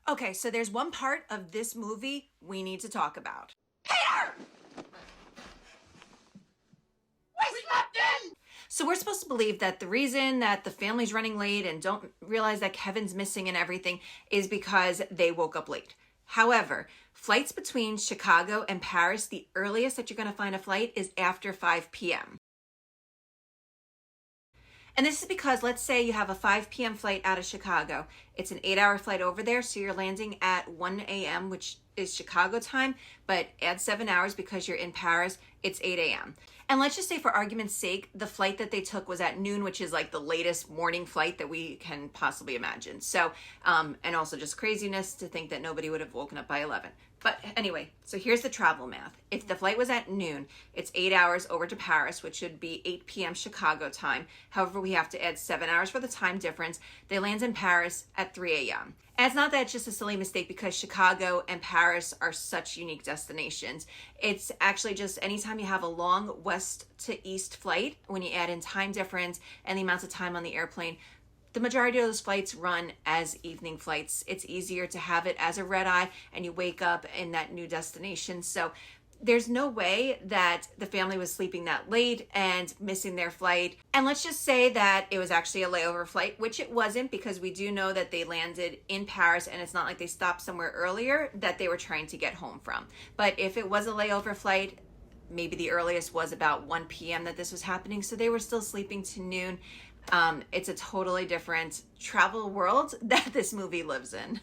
Okay, so there's one part of this movie we need to talk about. Peter! We slept in! So we're supposed to believe that the reason that the family's running late and don't realize that Kevin's missing and everything is because they woke up late. However, flights between Chicago and Paris, the earliest that you're going to find a flight is after 5 p.m. And this is because, let's say you have a 5 p.m. flight out of Chicago. It's an 8-hour flight over there, so you're landing at 1 a.m., which is Chicago time, but add 7 hours because you're in Paris, it's 8 a.m. And let's just say, for argument's sake, the flight that they took was at noon, which is like the latest morning flight that we can possibly imagine. So, and also just craziness to think that nobody would have woken up by 11. But anyway, so here's the travel math. If the flight was at noon, it's 8 hours over to Paris, which should be 8 p.m. Chicago time. However, we have to add 7 hours for the time difference. They land in Paris at 3 a.m. And it's not that it's just a silly mistake because Chicago and Paris are such unique destinations. It's actually just anytime you have a long west to east flight, when you add in time difference and the amount of time on the airplane, the majority of those flights run as evening flights. It's easier to have it as a red eye and you wake up in that new destination. So there's no way that the family was sleeping that late and missing their flight. And let's just say that it was actually a layover flight, which it wasn't, because we do know that they landed in Paris and it's not like they stopped somewhere earlier that they were trying to get home from. But if it was a layover flight, maybe the earliest was about 1 p.m. that this was happening. So they were still sleeping to noon. It's a totally different travel world that this movie lives in.